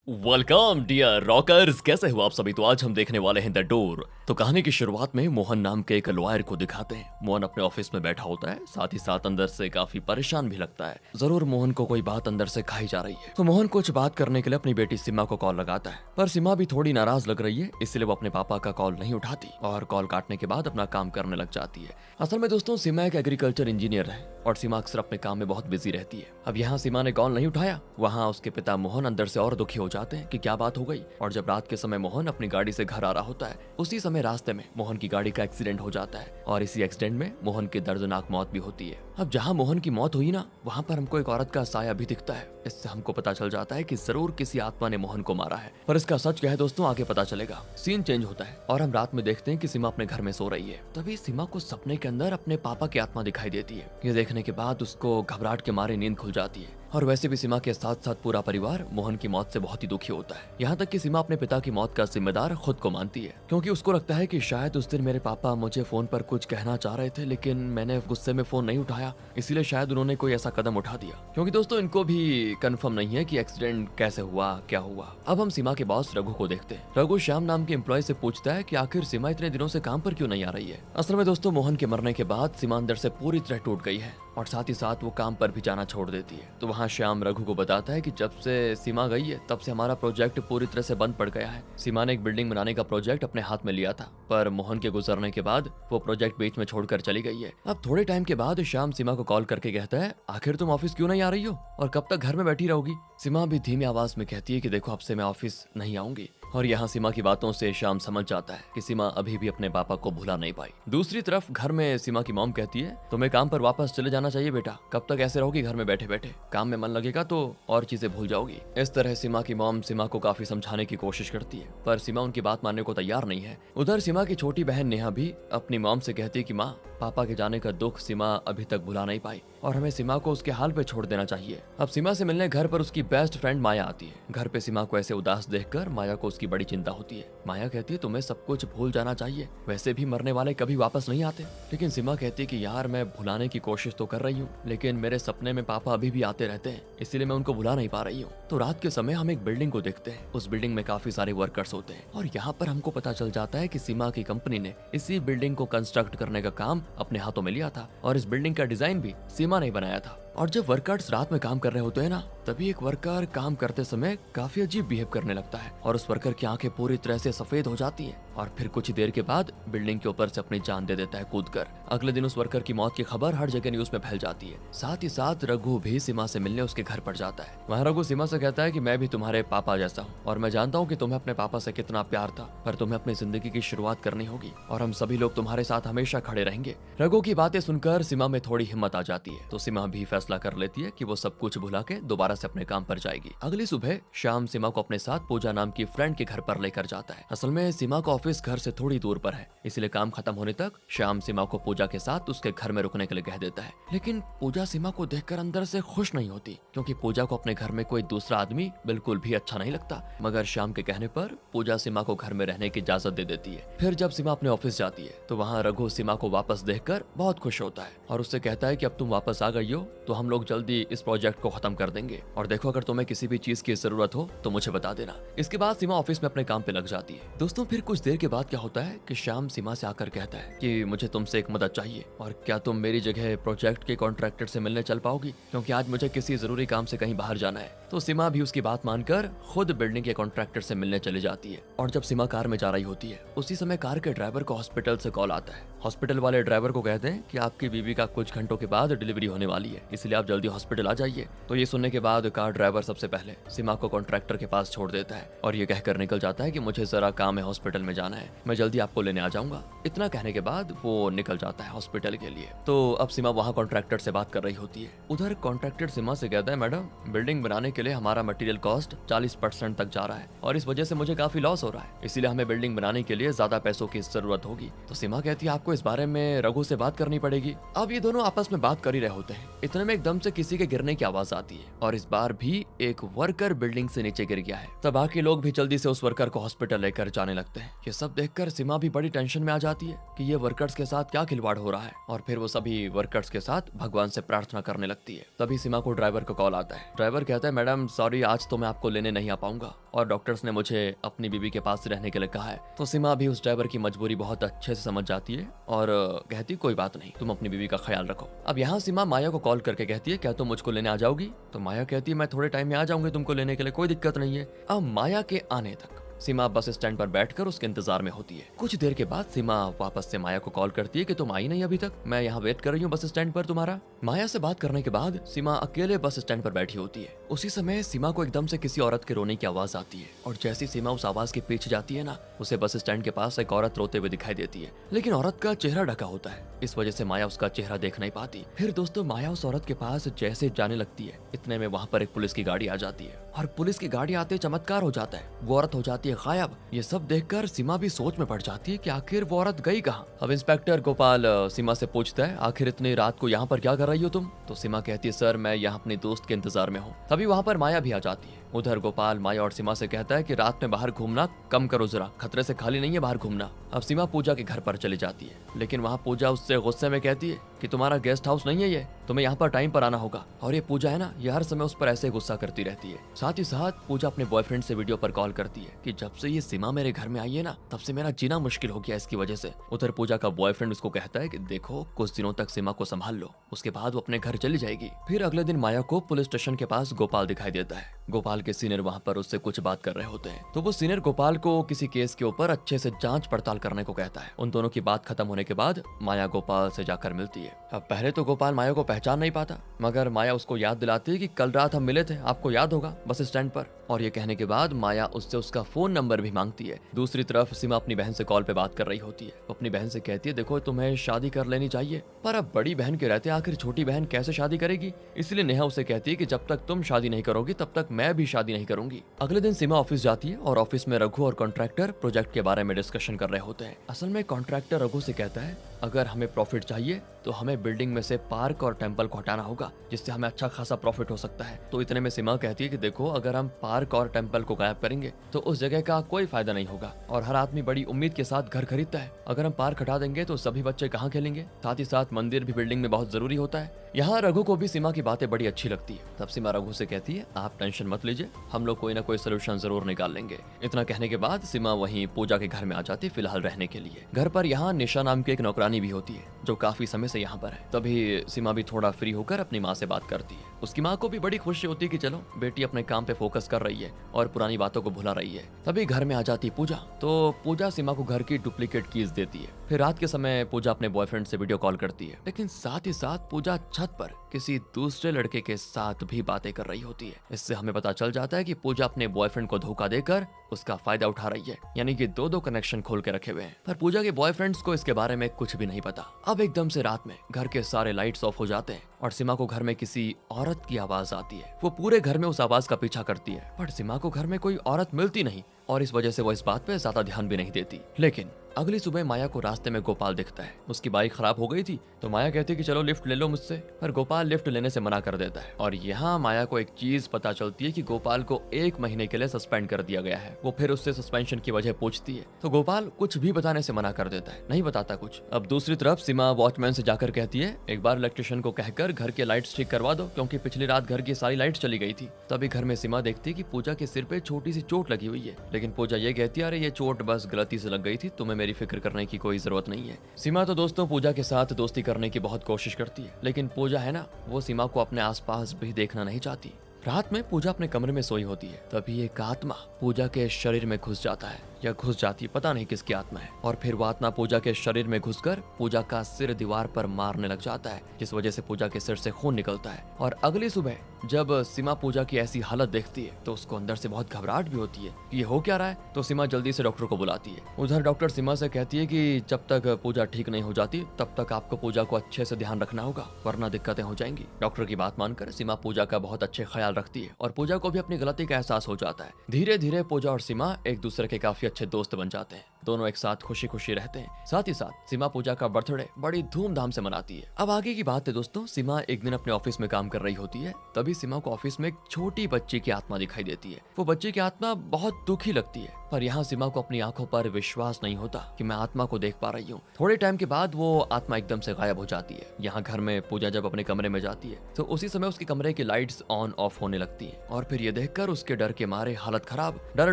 Welcome dear rockers, कैसे हो आप सभी। तो आज हम देखने वाले हैं द डोर। तो कहानी की शुरुआत में मोहन नाम के एक लॉयर को दिखाते हैं। मोहन अपने ऑफिस में बैठा होता है, साथ ही साथ अंदर से काफी परेशान भी लगता है। जरूर मोहन को कोई बात अंदर से खाई जा रही है। तो मोहन कुछ बात करने के लिए अपनी बेटी सीमा को कॉल लगाता है, पर सीमा भी थोड़ी नाराज लग रही है, इसलिए वो अपने पापा का कॉल नहीं उठाती और कॉल काटने के बाद अपना काम करने लग जाती है। असल में दोस्तों, सीमा एक एग्रीकल्चर इंजीनियर है और सीमा अक्सर अपने काम में बहुत बिजी रहती है। अब यहाँ सीमा ने कॉल नहीं उठाया, वहाँ उसके पिता मोहन अंदर से और दुखी हो जाते हैं कि क्या बात हो गई। और जब रात के समय मोहन अपनी गाड़ी से घर आ रहा होता है, उसी समय रास्ते में मोहन की गाड़ी का एक्सीडेंट हो जाता है और इसी एक्सीडेंट में मोहन की दर्दनाक मौत भी होती है। अब जहाँ मोहन की मौत हुई ना, वहाँ पर हमको एक औरत का साया भी दिखता है। इससे हमको पता चल जाता है कि जरूर किसी आत्मा ने मोहन को मारा है, पर इसका सच क्या है दोस्तों आगे पता चलेगा। सीन चेंज होता है और हम रात में देखते हैं कि सीमा अपने घर में सो रही है। तभी सीमा को सपने के अंदर अपने पापा की आत्मा दिखाई देती है। ये देखने के बाद उसको घबराहट के मारे नींद खुल जाती है। और वैसे भी सीमा के साथ साथ पूरा परिवार मोहन की मौत से बहुत ही दुखी होता है। यहाँ तक कि सीमा अपने पिता की मौत का जिम्मेदार खुद को मानती है, क्योंकि उसको लगता है कि शायद उस दिन मेरे पापा मुझे फोन पर कुछ कहना चाह रहे थे, लेकिन मैंने गुस्से में फोन नहीं उठाया, इसीलिए शायद उन्होंने कोई ऐसा कदम उठा दिया। क्योंकि दोस्तों इनको भी कंफर्म नहीं है कि एक्सीडेंट कैसे हुआ, क्या हुआ। अब हम सीमा के बॉस रघु को देखते हैं। रघु श्याम नाम के एम्प्लॉय से पूछता है कि आखिर सीमा इतने दिनों से काम पर क्यों नहीं आ रही है। असल में दोस्तों, मोहन के मरने के बाद सीमा अंदर से पूरी तरह टूट गई है और साथ ही साथ वो काम पर भी जाना छोड़ देती है। तो वहाँ श्याम रघु को बताता है कि जब से सीमा गई है तब से हमारा प्रोजेक्ट पूरी तरह से बंद पड़ गया है। सीमा ने एक बिल्डिंग बनाने का प्रोजेक्ट अपने हाथ में लिया था, पर मोहन के गुजरने के बाद वो प्रोजेक्ट बीच में छोड़कर चली गई है। अब थोड़े टाइम के बाद श्याम सीमा को कॉल करके कहता है, आखिर तुम ऑफिस क्यों नहीं आ रही हो और कब तक घर में बैठी रहोगी। सीमा भी धीमी आवाज में कहती है कि देखो, अब से मैं ऑफिस नहीं आऊंगी। और यहाँ सीमा की बातों से श्याम समझ जाता है कि सीमा अभी भी अपने पापा को भुला नहीं पाई। दूसरी तरफ घर में सीमा की मॉम कहती है, तुम्हें काम पर वापस चले जाना चाहिए बेटा, कब तक ऐसे रहोगी घर में बैठे बैठे, काम में मन लगेगा तो और चीजें भूल जाओगी। इस तरह सीमा की मॉम सीमा को काफी समझाने की कोशिश करती है, पर सीमा उनकी बात मानने को तैयार नहीं है। उधर सीमा की छोटी बहन नेहा भी अपनी मॉम से कहती है कि माँ, पापा के जाने का दुख सीमा अभी तक भुला नहीं पाई और हमें सीमा को उसके हाल पे छोड़ देना चाहिए। अब सीमा से मिलने घर पर उसकी बेस्ट फ्रेंड माया आती है। घर पे सीमा को ऐसे उदास देखकर माया को उसकी बड़ी चिंता होती है। माया कहती है, तुम्हें सब कुछ भूल जाना चाहिए, वैसे भी मरने वाले कभी वापस नहीं आते। लेकिन सीमा कहती है कि यार, मैं भुलाने की कोशिश तो कर रही हूँ, लेकिन मेरे सपने में पापा अभी भी आते रहते हैं, इसीलिए मैं उनको भुला नहीं पा रही हूँ। तो रात के समय हम एक बिल्डिंग को देखते हैं। उस बिल्डिंग में काफी सारे वर्कर्स होते हैं और यहाँ पर हमको पता चल जाता है कि सीमा की कंपनी ने इसी बिल्डिंग को कंस्ट्रक्ट करने का काम अपने हाथों में लिया था और इस बिल्डिंग का डिजाइन भी सीमा ने बनाया था। और जब वर्कर्स रात में काम कर रहे होते हैं ना, तभी एक वर्कर काम करते समय काफी अजीब बिहेव करने लगता है और उस वर्कर की आंखें पूरी तरह से सफेद हो जाती हैं और फिर कुछ ही देर के बाद बिल्डिंग के ऊपर से अपनी जान दे देता है कूदकर। अगले दिन उस वर्कर की मौत की खबर हर जगह न्यूज में फैल जाती है। साथ ही साथ रघु भी सीमा से मिलने उसके घर पर जाता है। वहाँ रघु सीमा से कहता है कि मैं भी तुम्हारे पापा जैसा हूँ और मैं जानता हूँ कि तुम्हें अपने पापा से कितना प्यार था, पर तुम्हें अपनी जिंदगी की शुरुआत करनी होगी और हम सभी लोग तुम्हारे साथ हमेशा खड़े रहेंगे। रघु की बातें सुनकर सीमा में थोड़ी हिम्मत आ जाती है, तो सीमा भी फैसला कर लेती है कि वो सब कुछ भुला के दोबारा से अपने काम पर जाएगी। अगली सुबह श्याम सीमा को अपने साथ पूजा नाम की फ्रेंड के घर पर लेकर जाता है। असल में सीमा का ऑफिस घर से थोड़ी दूर पर है, इसलिए काम खत्म होने तक श्याम सीमा को पूजा के साथ उसके घर में रुकने के लिए कह देता है। लेकिन पूजा सीमा को देखकर अंदर से खुश नहीं होती, क्योंकि पूजा को अपने घर में कोई दूसरा आदमी बिल्कुल भी अच्छा नहीं लगता। मगर श्याम के कहने पर पूजा सीमा को घर में रहने की इजाजत दे देती है। फिर जब सीमा अपने ऑफिस जाती है तो वहाँ रघु सीमा को वापस देखकर बहुत खुश होता है और उससे कहता है कि अब तुम वापस आ गई हो तो हम लोग जल्दी इस प्रोजेक्ट को खत्म कर देंगे और देखो, अगर तुम्हें किसी भी चीज की जरूरत हो तो मुझे बता देना। इसके बाद सीमा ऑफिस में अपने काम पे लग जाती है। दोस्तों, फिर कुछ देर के बाद क्या होता है कि श्याम सीमा से आकर कहता है कि मुझे तुमसे एक मदद चाहिए और क्या तुम मेरी जगह प्रोजेक्ट के कॉन्ट्रैक्टर से मिलने चल पाओगी, क्योंकि आज मुझे किसी जरूरी काम से कहीं बाहर जाना है। तो सीमा भी उसकी बात मानकर खुद बिल्डिंग के कॉन्ट्रैक्टर से मिलने चली जाती है। और जब सीमा कार में जा रही होती है, उसी समय कार के ड्राइवर को हॉस्पिटल से कॉल आता है। हॉस्पिटल वाले ड्राइवर को कहते हैं कि आपकी बीवी का कुछ घंटों के बाद डिलीवरी होने वाली है, इसलिए आप जल्दी हॉस्पिटल आ जाइए। तो ये सुनने के बाद कार ड्राइवर सबसे पहले सीमा को कॉन्ट्रैक्टर के पास छोड़ देता है और ये कहकर निकल जाता है कि मुझे जरा काम है, हॉस्पिटल में जाना है, मैं जल्दी आपको लेने आ जाऊंगा। इतना कहने के बाद वो निकल जाता है हॉस्पिटल के लिए। तो अब सीमा वहाँ कॉन्ट्रैक्टर से बात कर रही होती है। उधर कॉन्ट्रैक्टर सीमा से कहता है, मैडम, बिल्डिंग बनाने के लिए हमारा मटेरियल कॉस्ट 40% तक जा रहा है और इस वजह से मुझे काफी लॉस हो रहा है, इसीलिए हमें बिल्डिंग बनाने के लिए ज्यादा पैसों की जरूरत होगी। तो सीमा कहती है, आपको इस बारे में रघु से बात करनी पड़ेगी। अब ये दोनों आपस में बात कर ही रहे होते हैं, इतने में एकदम से किसी के गिरने की आवाज आती है और इस बार भी एक वर्कर बिल्डिंग से नीचे गिर गया है। तब बाकी लोग भी जल्दी से उस वर्कर को हॉस्पिटल लेकर जाने लगते हैं। ये सब देखकर सीमा भी बड़ी टेंशन में आ जाती है कि ये वर्कर्स के साथ क्या खिलवाड़ हो रहा है, और फिर वो सभी वर्कर्स के साथ भगवान से प्रार्थना करने लगती है। तभी सीमा को ड्राइवर का कॉल आता है। ड्राइवर कहता है, मैडम सॉरी, आज तो मैं आपको लेने नहीं आ पाऊंगा और डॉक्टर्स ने मुझे अपनी बीवी के पास रहने के लिए कहा है। तो सीमा भी उस ड्राइवर की मजबूरी बहुत अच्छे से समझ जाती है और कहती कोई बात नहीं, तुम अपनी बीवी का ख्याल रखो। अब यहाँ सीमा माया को कॉल करके कहती है, क्या तुम मुझको लेने आ जाओगी? तो माया कहती है, मैं थोड़े टाइम में आ जाऊंगी तुमको लेने के लिए, कोई दिक्कत नहीं है। अब माया के आने तक सीमा बस स्टैंड पर बैठकर उसके इंतजार में होती है। कुछ देर के बाद सीमा वापस से माया को कॉल करती है कि तुम आई नहीं अभी तक, मैं यहाँ वेट कर रही हूँ बस स्टैंड पर तुम्हारा। माया से बात करने के बाद सीमा अकेले बस स्टैंड पर बैठी होती है। उसी समय सीमा को एकदम से किसी औरत के रोने की आवाज आती है और जैसी सीमा उस आवाज के पीछे जाती है ना, उसे बस स्टैंड के पास एक औरत रोते हुए दिखाई देती है, लेकिन औरत का चेहरा ढका होता है, इस वजह से माया उसका चेहरा देख नहीं पाती। फिर दोस्तों माया उस औरत के पास जैसे जाने लगती है, इतने में वहाँ पर एक पुलिस की गाड़ी आ जाती है और पुलिस की गाड़ी आते चमत्कार हो जाता है, वो औरत हो जाती है गायब। ये सब देखकर सीमा भी सोच में पड़ जाती है कि आखिर वो औरत गई कहाँ। अब इंस्पेक्टर गोपाल सीमा से पूछता है, आखिर इतनी रात को यहाँ पर क्या कर रही हो तुम? तो सीमा कहती है, सर मैं यहाँ अपने दोस्त के इंतजार में हूँ। तभी वहाँ पर माया भी आ जाती है। उधर गोपाल माया और सीमा से कहता है कि रात में बाहर घूमना कम करो जरा, खतरे से खाली नहीं है बाहर घूमना। अब सीमा पूजा के घर पर चली जाती है, लेकिन वहाँ पूजा उससे गुस्से में कहती है कि तुम्हारा गेस्ट हाउस नहीं है ये, तुम्हें यहाँ पर टाइम पर आना होगा। और ये पूजा है ना, ये हर समय उस पर ऐसे गुस्सा करती रहती है। साथ ही साथ पूजा अपने बॉयफ्रेंड से वीडियो पर कॉल करती है कि जब से ये सीमा मेरे घर में आई है ना, तब से मेरा जीना मुश्किल हो गया इसकी वजह से। उधर पूजा का बॉयफ्रेंड उसको कहता है कि देखो कुछ दिनों तक सीमा को संभाल लो, उसके बाद वो अपने घर चली जाएगी। फिर अगले दिन माया को पुलिस स्टेशन के पास गोपाल दिखाई देता है। गोपाल के सीनियर वहाँ पर उससे कुछ बात कर रहे होते हैं, तो वो सीनियर गोपाल को किसी केस के ऊपर अच्छे से जांच पड़ताल करने को कहता है। उन दोनों की बात खत्म होने के बाद माया गोपाल से जाकर मिलती है। अब पहले तो गोपाल माया को पहचान नहीं पाता, मगर माया उसको याद दिलाती है कि कल रात हम मिले थे, आपको याद होगा, बस स्टैंड पर। और ये कहने के बाद माया उससे उसका फोन नंबर भी मांगती है। दूसरी तरफ सीमा अपनी बहन से कॉल पे बात कर रही होती है। अपनी बहन से कहती है, देखो तुम्हें शादी कर लेनी चाहिए, पर अब बड़ी बहन के रहते आखिर छोटी बहन कैसे शादी करेगी? इसलिए नेहा उसे कहती है कि जब तक तुम शादी नहीं करोगी तब तक मैं भी शादी नहीं करूंगी। अगले दिन सीमा ऑफिस जाती है और ऑफिस में रघु और कॉन्ट्रैक्टर प्रोजेक्ट के बारे में डिस्कशन कर रहे होते हैं। असल में कॉन्ट्रैक्टर रघु से कहता है, अगर हमें प्रॉफिट चाहिए तो हमें बिल्डिंग में से पार्क और टेम्पल को हटाना होगा, जिससे हमें अच्छा खासा प्रॉफिट हो सकता है। तो इतने में सीमा कहती है कि देखो अगर हम पार्क और टेम्पल को गायब करेंगे तो उस जगह का कोई फायदा नहीं होगा और हर आदमी बड़ी उम्मीद के साथ घर खरीदता है। अगर हम पार्क हटा देंगे तो सभी बच्चे कहाँ खेलेंगे? साथ ही साथ मंदिर भी बिल्डिंग में बहुत जरूरी होता है। यहाँ रघु को भी सीमा की बातें बड़ी अच्छी लगती है। तब सीमा रघु से कहती है, आप टेंशन मत लीजिए, हम लोग कोई ना कोई सोल्यूशन जरूर निकाल लेंगे। इतना कहने के बाद सीमा वहीं पूजा के घर में आ जाती है फिलहाल रहने के लिए। घर पर यहाँ निशा नाम की एक नौकरानी भी होती है जो काफी समय से यहाँ पर है। तभी सीमा भी थोड़ा फ्री होकर अपनी माँ से बात करती है। उसकी माँ को भी बड़ी खुशी होती है कि चलो बेटी अपने काम पे फोकस कर रही है और पुरानी बातों को भुला रही है। तभी घर में आ जाती पूजा, तो पूजा सीमा को घर की डुप्लीकेट कीज देती है। फिर रात के समय पूजा अपने बॉयफ्रेंड से वीडियो कॉल करती है, लेकिन साथ ही साथ पूजा छत पर किसी दूसरे लड़के के साथ भी बातें कर रही होती है। इससे हमें पता चल जाता है कि पूजा अपने बॉयफ्रेंड को धोखा देकर उसका फायदा उठा रही है, यानी कि दो कनेक्शन खोल के रखे हुए हैं। पर पूजा के बॉयफ्रेंड्स को इसके बारे में कुछ भी नहीं पता। अब एकदम से रात में घर के सारे लाइट्स ऑफ हो जाते हैं और सीमा को घर में किसी औरत की आवाज आती है। वो पूरे घर में उस आवाज का पीछा करती है, पर सीमा को घर में कोई औरत मिलती नहीं और इस वजह से वो इस बात पे ज्यादा ध्यान भी नहीं देती। लेकिन अगली सुबह माया को रास्ते में गोपाल दिखता है। उसकी बाइक खराब हो गई थी तो माया कहती है कि चलो लिफ्ट ले लो मुझसे, पर गोपाल लिफ्ट लेने से मना कर देता है। और यहाँ माया को एक चीज पता चलती है कि गोपाल को 1 महीने के लिए सस्पेंड कर दिया गया है। वो फिर उससे सस्पेंशन की वजह पूछती है तो गोपाल कुछ भी बताने से मना कर देता है, नहीं बताता कुछ। अब दूसरी तरफ सीमा वॉचमैन से जाकर कहती है, एक बार इलेक्ट्रिशियन को कहकर घर के लाइट्स ठीक करवा दो, क्योंकि पिछली रात घर की सारी लाइट चली गई थी। तभी घर में सीमा देखती है कि पूजा के सिर पे छोटी सी चोट लगी हुई है, लेकिन पूजा ये कहती है, अरे ये चोट बस गलती से लग गई थी, तुम्हें मेरी फिक्र करने की कोई जरूरत नहीं है। सीमा तो दोस्तों पूजा के साथ दोस्ती करने की बहुत कोशिश करती है, लेकिन पूजा है ना, वो सीमा को अपने आसपास भी देखना नहीं चाहती। रात में पूजा अपने कमरे में सोई होती है, तभी एक आत्मा पूजा के शरीर में घुस जाता है या घुस जाती है, पता नहीं किसकी आत्मा है। और फिर वो आत्मा पूजा के शरीर में घुसकर पूजा का सिर दीवार पर मारने लग जाता है, जिस वजह से पूजा के सिर से खून निकलता है। और अगली सुबह जब सीमा पूजा की ऐसी हालत देखती है तो उसको अंदर से बहुत घबराहट भी होती है कि ये हो क्या रहा है। तो सीमा जल्दी से डॉक्टर को बुलाती है। उधर डॉक्टर सीमा से कहती है कि जब तक पूजा ठीक नहीं हो जाती तब तक आपको पूजा को अच्छे से ध्यान रखना होगा, वरना दिक्कतें हो जाएंगी। डॉक्टर की बात मानकर सीमा पूजा का बहुत अच्छे ख्याल रखती है और पूजा को भी अपनी गलती का एहसास हो जाता है। धीरे धीरे पूजा और सीमा एक दूसरे के काफी अच्छे दोस्त बन जाते हैं। दोनों एक साथ खुशी खुशी रहते हैं। साथ ही साथ सीमा पूजा का बर्थडे बड़ी धूमधाम से मनाती है। अब आगे की बात है दोस्तों, सीमा एक दिन अपने ऑफिस में काम कर रही होती है। तभी सीमा को ऑफिस में एक छोटी बच्ची की आत्मा दिखाई देती है। वो बच्ची की आत्मा बहुत दुखी लगती है, पर यहाँ सीमा को अपनी आंखों पर विश्वास नहीं होता कि मैं आत्मा को देख पा रही हूँ। थोड़े टाइम के बाद वो आत्मा एकदम से गायब हो जाती है। यहाँ घर में पूजा जब अपने कमरे में जाती है तो उसी समय उसके कमरे की लाइट्स ऑन ऑफ होने लगती हैं और फिर ये देखकर उसके डर के मारे हालत खराब, डर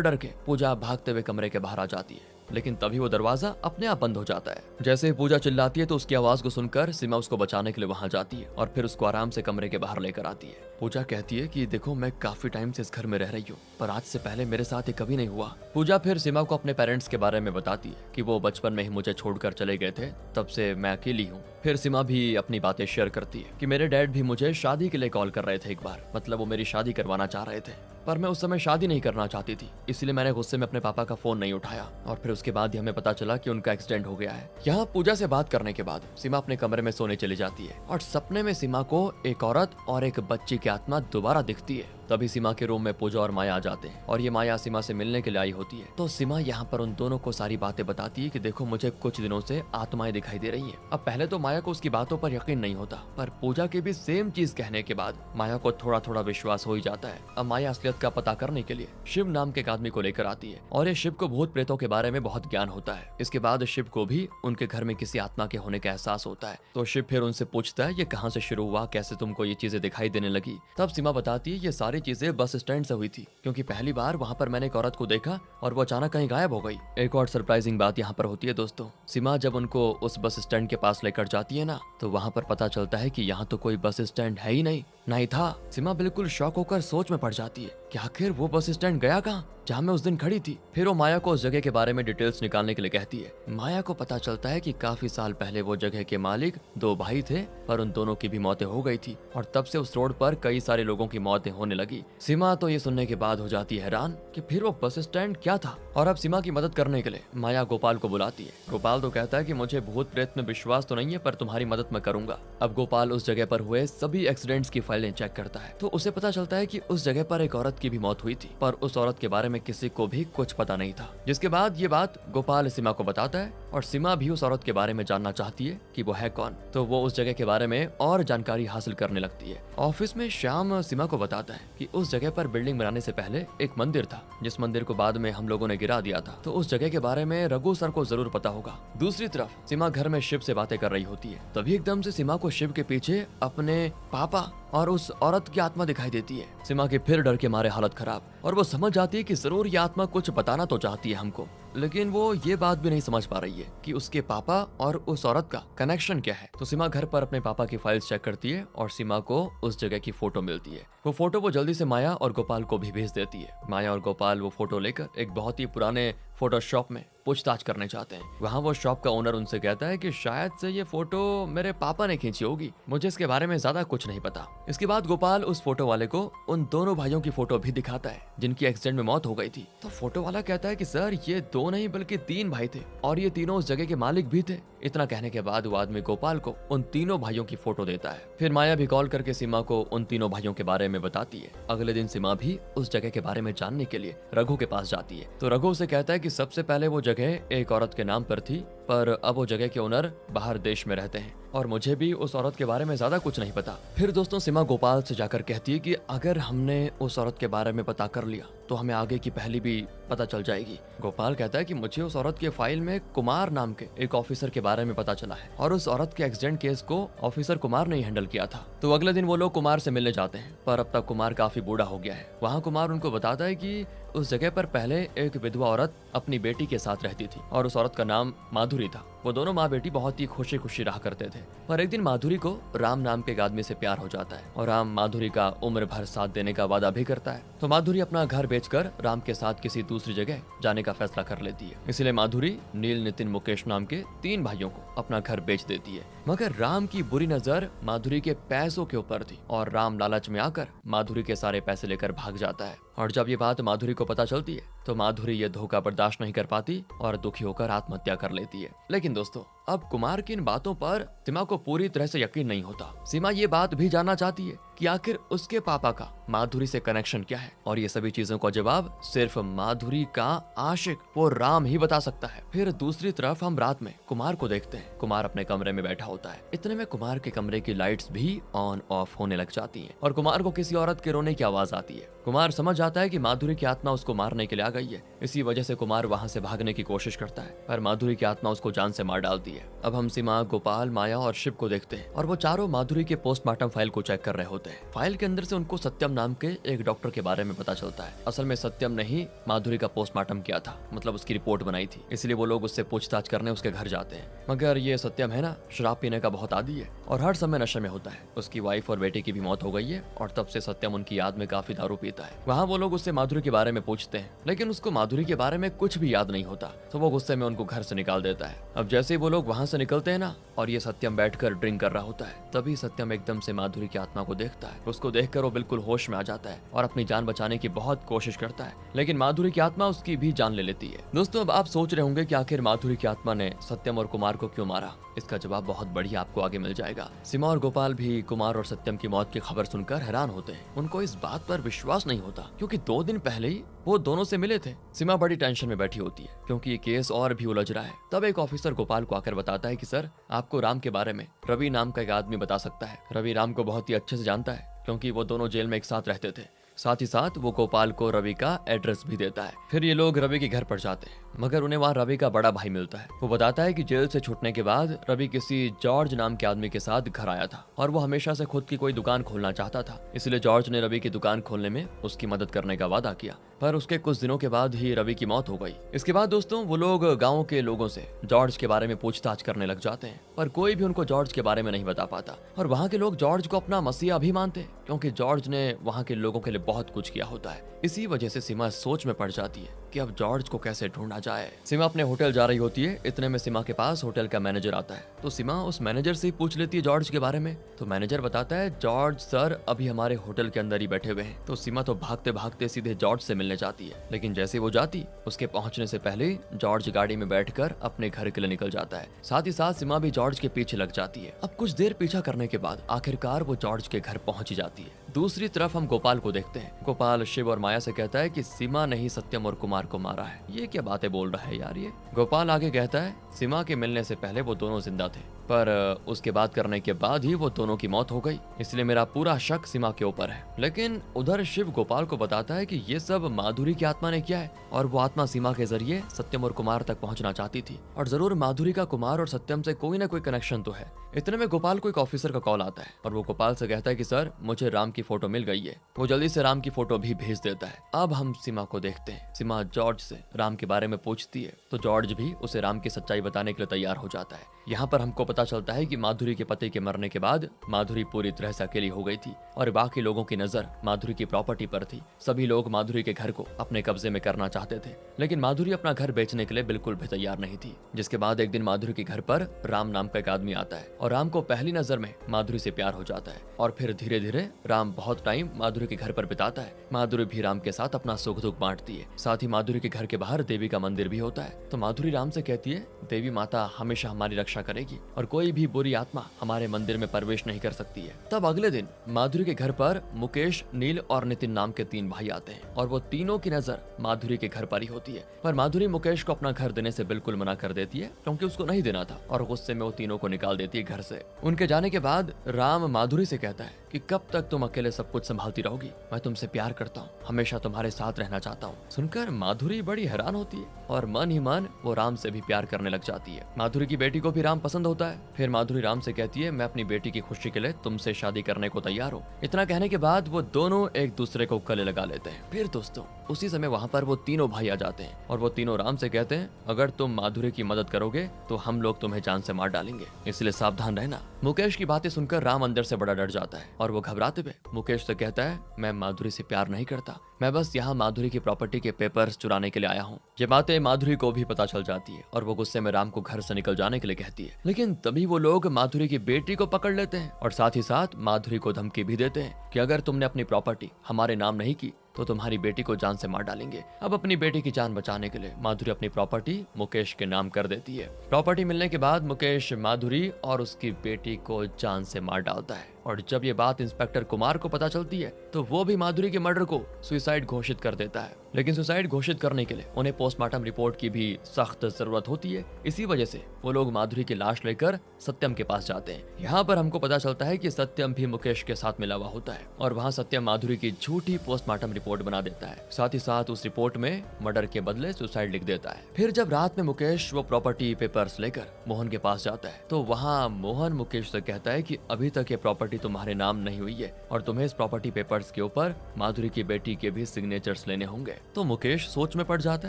डर के पूजा भागते हुए कमरे के बाहर आ जाती है। लेकिन तभी वो दरवाजा अपने आप बंद हो जाता है। जैसे ही पूजा चिल्लाती है तो उसकी आवाज को सुनकर सीमा उसको बचाने के लिए वहां जाती है और फिर उसको आराम से कमरे के बाहर लेकर आती है। पूजा कहती है कि देखो, मैं काफी टाइम से इस घर में रह रही हूँ, पर आज से पहले मेरे साथ ये कभी नहीं हुआ। पूजा फिर सीमा को अपने पेरेंट्स के बारे में बताती है कि वो बचपन में ही मुझे छोड़कर चले गए थे, तब से मैं अकेली हूँ। फिर सीमा भी अपनी बातें शेयर करती है कि मेरे डैड भी मुझे शादी के लिए कॉल कर रहे थे एक बार, मतलब वो मेरी शादी करवाना चाह रहे थे, पर मैं उस समय शादी नहीं करना चाहती थी, इसलिए मैंने गुस्से में अपने पापा का फोन नहीं उठाया और फिर उसके बाद ही हमें पता चला कि उनका एक्सीडेंट हो गया है। यहाँ पूजा से बात करने के बाद सीमा अपने कमरे में सोने चली जाती है और सपने में सीमा को एक औरत और एक बच्ची की आत्मा दोबारा दिखती है। तभी सीमा के रूम में पूजा और माया आ जाते हैं और ये माया सीमा से मिलने के लिए आई होती है। तो सीमा यहाँ पर उन दोनों को सारी बातें बताती है कि देखो, मुझे कुछ दिनों से आत्माएं दिखाई दे रही हैं। अब पहले तो माया को उसकी बातों पर यकीन नहीं होता, पर पूजा के भी सेम चीज कहने के बाद माया को थोड़ा थोड़ा विश्वास हो ही जाता है। अब माया असलियत का पता करने के लिए शिव नाम के एक आदमी को लेकर आती है और ये शिव को भूत प्रेतों के बारे में बहुत ज्ञान होता है। इसके बाद शिव को भी उनके घर में किसी आत्मा के होने का एहसास होता है। तो शिव फिर उनसे पूछता है ये कहाँ से शुरू हुआ, कैसे तुमको ये चीजें दिखाई देने लगी। तब सीमा बताती है ये सारी चीजें बस स्टैंड से हुई थी, क्योंकि पहली बार वहाँ पर मैंने एक औरत को देखा और वो अचानक कहीं गायब हो गई। एक और सरप्राइजिंग बात यहाँ पर होती है दोस्तों, सीमा जब उनको उस बस स्टैंड के पास लेकर जाती है ना, तो वहाँ पर पता चलता है कि यहाँ तो कोई बस स्टैंड है ही नहीं था। सीमा बिल्कुल शॉक होकर सोच में पड़ जाती है कि आखिर वो बस स्टैंड गया कहाँ जहाँ मैं उस दिन खड़ी थी। फिर वो माया को उस जगह के बारे में डिटेल्स निकालने के लिए कहती है। माया को पता चलता है कि काफी साल पहले वो जगह के मालिक दो भाई थे, पर उन दोनों की भी मौतें हो गई थी और तब से उस रोड पर कई सारे लोगों की मौतें होने लगी। सीमा तो ये सुनने के बाद हो जाती है हैरान कि फिर वो बस स्टैंड क्या था। और अब सीमा की मदद करने के लिए माया गोपाल को बुलाती है। गोपाल तो कहता है कि मुझे भूत प्रेत में विश्वास तो नहीं है, पर तुम्हारी मदद मैं करूंगा। अब गोपाल उस जगह पर हुए सभी एक्सीडेंट्स की फाइलें चेक करता है तो उसे पता चलता है कि उस जगह पर एक औरत की भी मौत हुई थी, पर उस औरत के बारे में किसी को भी कुछ पता नहीं था। जिसके बाद ये बात गोपाल सीमा को बताता है और सीमा भी उस औरत के बारे में जानना चाहती है कि वो है कौन। तो वो उस जगह के बारे में और जानकारी हासिल करने लगती है। ऑफिस में श्याम सीमा को बताता है कि उस जगह पर बिल्डिंग बनाने से पहले एक मंदिर था, जिस मंदिर को बाद में हम लोगों ने गिरा दिया था। तो उस जगह के बारे में रघु सर को जरूर पता होगा। दूसरी तरफ सीमा घर में शिव से बातें कर रही होती है, तभी एकदम से सीमा को शिव के पीछे अपने पापा और उस औरत की आत्मा दिखाई देती है। सीमा के फिर डर के मारे हालत खराब और वो समझ जाती है कि जरूर ये आत्मा कुछ बताना तो चाहती है हमको, लेकिन वो ये बात भी नहीं समझ पा रही है कि उसके पापा और उस औरत का कनेक्शन क्या है। तो सीमा घर पर अपने पापा की फाइल्स चेक करती है और सीमा को उस जगह की फोटो मिलती है। वो फोटो वो जल्दी से माया और गोपाल को भी भेज देती है। माया और गोपाल वो फोटो लेकर एक बहुत ही पुराने फोटो शॉप में पूछताछ करने चाहते हैं। वहाँ वो शॉप का ओनर उनसे कहता है कि शायद से ये फोटो मेरे पापा ने खींची होगी, मुझे इसके बारे में ज्यादा कुछ नहीं पता। इसके बाद गोपाल उस फोटो वाले को उन दोनों भाइयों की फोटो भी दिखाता है जिनकी एक्सीडेंट में मौत हो गई थी। तो फोटो वाला कहता है कि सर, ये दो नहीं बल्कि तीन भाई थे और ये तीनों उस जगह के मालिक भी थे। इतना कहने के बाद वो आदमी गोपाल को उन तीनों भाइयों की फोटो देता है। फिर माया भी कॉल करके सीमा को उन तीनों भाइयों के बारे में बताती है। अगले दिन सीमा भी उस जगह के बारे में जानने के लिए रघु के पास जाती है। तो रघु उसे कहता है कि सबसे पहले वो जगह एक औरत के नाम पर थी, पर अब वो जगह के ओनर बाहर देश में रहते हैं और मुझे भी उस औरत के बारे में ज्यादा कुछ नहीं पता। फिर दोस्तों सीमा गोपाल से जाकर कहती है कि अगर हमने उस औरत के बारे में पता कर लिया तो हमें आगे की पहली भी पता चल जाएगी। गोपाल कहता है कि मुझे उस औरत के फाइल में कुमार नाम के एक ऑफिसर के बारे में पता चला है और उस औरत के एक्सीडेंट केस को ऑफिसर कुमार ने हैंडल किया था। तो अगले दिन वो लोग कुमार से मिलने जाते हैं, पर अब तक कुमार काफी बूढ़ा हो गया है। वहाँ कुमार उनको बताता है कि उस जगह पर पहले एक विधवा औरत अपनी बेटी के साथ रहती थी और उस औरत का नाम माधुरी था। वो दोनों माँ बेटी बहुत ही खुशी खुशी रहा करते थे, पर एक दिन माधुरी को राम नाम के एक आदमी से प्यार हो जाता है और राम माधुरी का उम्र भर साथ देने का वादा भी करता है। तो माधुरी अपना घर बेचकर राम के साथ किसी दूसरी जगह जाने का फैसला कर लेती है। इसलिए माधुरी नील, नितिन, मुकेश नाम के तीन भाइयों को अपना घर बेच देती है। मगर राम की बुरी नजर माधुरी के पैसों के ऊपर थी और राम लालच में आकर माधुरी के सारे पैसे लेकर भाग जाता है। और जब ये बात माधुरी को पता चलती है तो माधुरी ये धोखा बर्दाश्त नहीं कर पाती और दुखी होकर आत्महत्या कर लेती है। लेकिन दोस्तों, अब कुमार की इन बातों पर सीमा को पूरी तरह से यकीन नहीं होता। सीमा ये बात भी जानना चाहती है कि आखिर उसके पापा का माधुरी से कनेक्शन क्या है, और ये सभी चीजों का जवाब सिर्फ माधुरी का आशिक वो राम ही बता सकता है। फिर दूसरी तरफ हम रात में कुमार को देखते हैं। कुमार अपने कमरे में बैठा होता है। इतने में कुमार के कमरे की लाइट्स भी ऑन ऑफ होने लग जाती हैं और कुमार को किसी औरत के रोने की आवाज आती है। कुमार समझ जाता है कि माधुरी की आत्मा उसको मारने के लिए आ गई है। इसी वजह से कुमार वहां से भागने की कोशिश करता है, पर माधुरी की आत्मा उसको जान से मार डालती है। अब हम सीमा, गोपाल, माया और शिव को देखते हैं और वो चारों माधुरी के पोस्टमार्टम फाइल को चेक कर रहे होते हैं। फाइल के अंदर से उनको सत्यम नाम के एक डॉक्टर के बारे में पता चलता है। असल में सत्यम ने ही माधुरी का पोस्टमार्टम किया था, मतलब उसकी रिपोर्ट बनाई थी। इसलिए वो लोग उससे पूछताछ करने उसके घर जाते हैं। मगर ये सत्यम है ना, शराब पीने का बहुत आदी है और हर समय नशे में होता है। उसकी वाइफ और बेटे की भी मौत हो गई है और तब से सत्यम उनकी याद में काफी दारू पीता है। वहाँ वो लोग उससे माधुरी के बारे में पूछते हैं, लेकिन उसको माधुरी के बारे में कुछ भी याद नहीं होता, तो वो गुस्से में उनको घर से निकाल देता है। अब जैसे ही वो लोग वहाँ से निकलते हैं ना, और ये सत्यम बैठकर ड्रिंक कर रहा होता है, तभी सत्यम एकदम से माधुरी की आत्मा को देखता है। उसको देखकर वो बिल्कुल होश में आ जाता है और अपनी जान बचाने की बहुत कोशिश करता है, लेकिन माधुरी की आत्मा उसकी भी जान ले लेती है। दोस्तों, अब आप सोच रहे होंगे कि आखिर माधुरी की आत्मा ने सत्यम और कुमार को क्यों मारा। इसका जवाब बहुत बढ़िया आपको आगे मिल जाएगा। सीमा और गोपाल भी कुमार और सत्यम की मौत की खबर सुनकर हैरान होते हैं। उनको इस बात पर विश्वास नहीं होता, क्योंकि 2 दिन पहले ही वो दोनों से मिले थे। सीमा बड़ी टेंशन में बैठी होती है, क्योंकि ये केस और भी उलझ रहा है। तब एक ऑफिसर गोपाल को आकर बताता है कि सर, आपको राम के बारे में रवि नाम का एक आदमी बता सकता है। रवि राम को बहुत ही अच्छे से जानता है, क्योंकि वो दोनों जेल में एक साथ रहते थे। साथ ही साथ वो गोपाल को रवि का एड्रेस भी देता है। फिर ये लोग रवि के घर पर जाते हैं, मगर उन्हें वहाँ रवि का बड़ा भाई मिलता है। वो बताता है कि जेल से छूटने के बाद रवि किसी जॉर्ज नाम के आदमी के साथ घर आया था और वो हमेशा से खुद की कोई दुकान खोलना चाहता था। इसलिए जॉर्ज ने रवि की दुकान खोलने में उसकी मदद करने का वादा किया, पर उसके कुछ दिनों के बाद ही रवि की मौत हो गई। इसके बाद दोस्तों, वो लोग गाँव के लोगों से जॉर्ज के बारे में पूछताछ करने लग जाते हैं, पर कोई भी उनको जॉर्ज के बारे में नहीं बता पाता। और वहाँ के लोग जॉर्ज को अपना मसीहा भी मानते हैं, क्योंकि जॉर्ज ने वहाँ के लोगों के लिए बहुत कुछ किया होता है। इसी वजह से सीमा सोच में पड़ जाती है कि अब जॉर्ज को कैसे ढूंढा जाए। सीमा अपने होटल जा रही होती है। इतने में सीमा के पास होटल का मैनेजर आता है, तो सीमा उस मैनेजर से ही पूछ लेती है जॉर्ज के बारे में। तो मैनेजर बताता है, जॉर्ज सर अभी हमारे होटल के अंदर ही बैठे हुए हैं। तो सीमा तो भागते भागते सीधे जॉर्ज से मिलने जाती है, लेकिन जैसे वो जाती, उसके पहुंचने से पहले जॉर्ज गाड़ी में बैठकर अपने घर के लिए निकल जाता है। साथ ही साथ सीमा भी जॉर्ज के पीछे लग जाती है। अब कुछ देर पीछा करने के बाद आखिरकार वो जॉर्ज के घर पहुंच जाती है। दूसरी तरफ हम गोपाल को देखते हैं। गोपाल शिव और माया से कहता है कि सीमा ने ही सत्यम और कुमार को मारा है। ये क्या बातें बोल रहा है यार ये। गोपाल आगे कहता है, सीमा के मिलने से पहले वो दोनों जिंदा थे, पर उसके बात करने के बाद ही वो दोनों की मौत हो गई, इसलिए मेरा पूरा शक सीमा के ऊपर है। लेकिन उधर शिव गोपाल को बताता है कि ये सब माधुरी की आत्मा ने किया है और वो आत्मा सीमा के जरिए सत्यम और कुमार तक पहुंचना चाहती थी, और जरूर माधुरी का कुमार और सत्यम से कोई ना कोई कनेक्शन तो है। इतने में गोपाल को एक ऑफिसर का कॉल आता है और वो गोपाल से कहता है कि सर, मुझे राम की फोटो मिल गई है। वो जल्दी से राम की फोटो भी भेज देता है। अब हम सीमा को देखते हैं। सीमा जॉर्ज से राम के बारे में पूछती है, तो जॉर्ज भी उसे राम की सच्चाई बताने के लिए तैयार हो जाता है। यहाँ पर हमको पता चलता है कि माधुरी के पति के मरने के बाद माधुरी पूरी तरह से अकेली हो गई थी और बाकी लोगों की नजर माधुरी की प्रॉपर्टी पर थी। सभी लोग माधुरी के घर को अपने कब्जे में करना चाहते थे, लेकिन माधुरी अपना घर बेचने के लिए बिल्कुल भी तैयार नहीं थी। जिसके बाद एक दिन माधुरी के घर पर राम नाम का एक आदमी आता है और राम को पहली नजर में माधुरी से प्यार हो जाता है, और फिर धीरे धीरे राम बहुत टाइम माधुरी के घर पर बिताता है। माधुरी भी राम के साथ अपना सुख दुख बांटती है। साथ ही माधुरी के घर के बाहर देवी का मंदिर भी होता है। तो माधुरी राम से कहती है, देवी माता हमेशा हमारी रक्षा करेगी और कोई भी बुरी आत्मा हमारे मंदिर में प्रवेश नहीं कर सकती है। तब अगले दिन माधुरी के घर पर मुकेश, नील और नितिन नाम के 3 भाई आते हैं और वो तीनों की नजर माधुरी के घर पर ही होती है। पर माधुरी मुकेश को अपना घर देने से बिल्कुल मना कर देती है, क्योंकि उसको नहीं देना था, और गुस्से में वो तीनों को निकाल देती है घर से। उनके जाने के बाद राम माधुरी से कहता है कि कब तक तुम अकेले सब कुछ संभालती रहोगी, मैं तुमसे प्यार करता हूँ, हमेशा तुम्हारे साथ रहना चाहता हूँ। सुनकर माधुरी बड़ी हैरान होती है और मन ही मन वो राम से भी प्यार करने लग जाती है। माधुरी की बेटी को भी राम पसंद होता है। फिर माधुरी राम से कहती है, मैं अपनी बेटी की खुशी के लिए तुमसे शादी करने को तैयार हूँ। इतना कहने के बाद वो दोनों एक दूसरे को गले लगा लेते हैं। फिर दोस्तों, उसी समय वहाँ पर वो तीनों भाई आ जाते हैं और वो तीनों राम से कहते हैं, अगर तुम माधुरी की मदद करोगे तो हम लोग तुम्हें जान से मार डालेंगे, इसलिए सावधान रहना। मुकेश की बातें सुनकर राम अंदर से बड़ा डर जाता है और वो घबराते हुए मुकेश से कहता है, मैं माधुरी से प्यार नहीं करता, मैं बस यहाँ माधुरी की प्रॉपर्टी के पेपर्स चुराने के लिए आया हूँ। ये बातें माधुरी को भी पता चल जाती है और वो गुस्से में राम को घर से निकल जाने के लिए कहती है। लेकिन तभी वो लोग माधुरी की बेटी को पकड़ लेते हैं और साथ ही साथ माधुरी को धमकी भी देते हैं कि अगर तुमने अपनी प्रॉपर्टी हमारे नाम नहीं की तो तुम्हारी बेटी को जान से मार डालेंगे। अब अपनी बेटी की जान बचाने के लिए माधुरी अपनी प्रॉपर्टी मुकेश के नाम कर देती है। प्रॉपर्टी मिलने के बाद मुकेश माधुरी और उसकी बेटी को जान से मार डालता है और जब ये बात इंस्पेक्टर कुमार को पता चलती है तो वो भी माधुरी के मर्डर को सुसाइड घोषित कर देता है। लेकिन सुसाइड घोषित करने के लिए उन्हें पोस्टमार्टम रिपोर्ट की भी सख्त जरूरत होती है। इसी वजह से वो लोग माधुरी की लाश लेकर सत्यम के पास जाते हैं। यहाँ पर हमको पता चलता है कि सत्यम भी मुकेश के साथ मिला हुआ होता है और वहाँ सत्यम माधुरी की झूठी पोस्टमार्टम रिपोर्ट बना देता है। साथ ही साथ उस रिपोर्ट में मर्डर के बदले सुसाइड लिख देता है। फिर जब रात में मुकेश वो प्रॉपर्टी पेपर्स लेकर मोहन के पास जाता है तो वहाँ मोहन मुकेश से कहता है कि अभी तक ये प्रॉपर्टी तुम्हारे नाम नहीं हुई है और तुम्हें इस प्रॉपर्टी पेपर्स के ऊपर माधुरी की बेटी के भी सिग्नेचर्स लेने होंगे। तो मुकेश सोच में पड़ जाता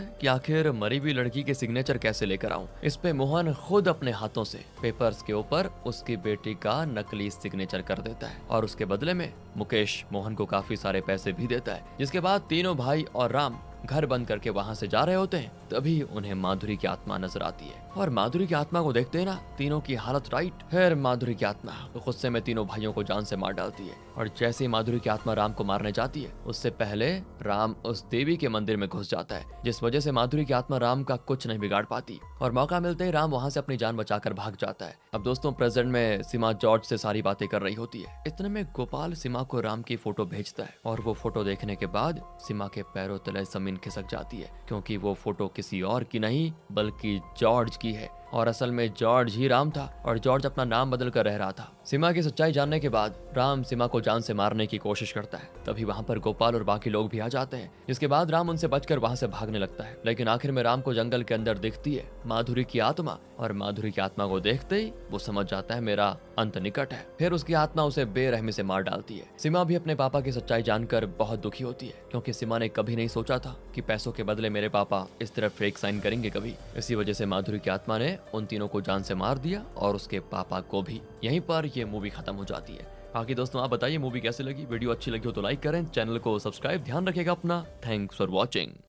है कि आखिर मरी हुई लड़की के सिग्नेचर कैसे लेकर आऊं। इस पे मोहन खुद अपने हाथों से पेपर्स के ऊपर उसकी बेटी का नकली सिग्नेचर कर देता है और उसके बदले में मुकेश मोहन को काफी सारे पैसे भी देता है। जिसके बाद तीनों भाई और राम घर बंद करके वहाँ से जा रहे होते हैं तभी उन्हें माधुरी की आत्मा नजर आती है और माधुरी की आत्मा को देखते ही ना तीनों की हालत राइट। फिर माधुरी की आत्मा गुस्से में तीनों भाइयों को जान से मार डालती है और जैसे ही माधुरी की आत्मा राम को मारने जाती है उससे पहले राम उस देवी के मंदिर में घुस जाता है, जिस वजह से माधुरी की आत्मा राम का कुछ नहीं बिगाड़ पाती और मौका मिलते ही राम वहाँ से अपनी जान बचाकर भाग जाता है। अब दोस्तों प्रेजेंट में सीमा जॉर्ज से सारी बातें कर रही होती है। इतने में गोपाल सीमा को राम की फोटो भेजता है और वो फोटो देखने के बाद सीमा के पैरों तले जमीन खिसक जाती है क्योंकि वो फोटो किसी और की नहीं बल्कि जॉर्ज की है और असल में जॉर्ज ही राम था और जॉर्ज अपना नाम बदल कर रह रहा था। सीमा की सच्चाई जानने के बाद राम सीमा को जान से मारने की कोशिश करता है। तभी वहाँ पर गोपाल और बाकी लोग भी आ जाते हैं, जिसके बाद राम उनसे बचकर वहाँ से भागने लगता है। लेकिन आखिर में राम को जंगल के अंदर दिखती है माधुरी की आत्मा और माधुरी की आत्मा को देखते ही वो समझ जाता है मेरा अंत निकट है। फिर उसकी आत्मा उसे बेरहमी से मार डालती है। सीमा भी अपने पापा की सच्चाई जानकर बहुत दुखी होती है क्योंकि सीमा ने कभी नहीं सोचा था कि पैसों के बदले मेरे पापा इस तरह फेक साइन करेंगे कभी। इसी वजह से माधुरी की आत्मा ने उन तीनों को जान से मार दिया और उसके पापा को भी। यहीं पर ये मूवी खत्म हो जाती है। बाकी दोस्तों आप बताइए मूवी कैसी लगी। वीडियो अच्छी लगी हो तो लाइक करें, चैनल को सब्सक्राइब ध्यान रखिएगा अपना। Thanks for watching.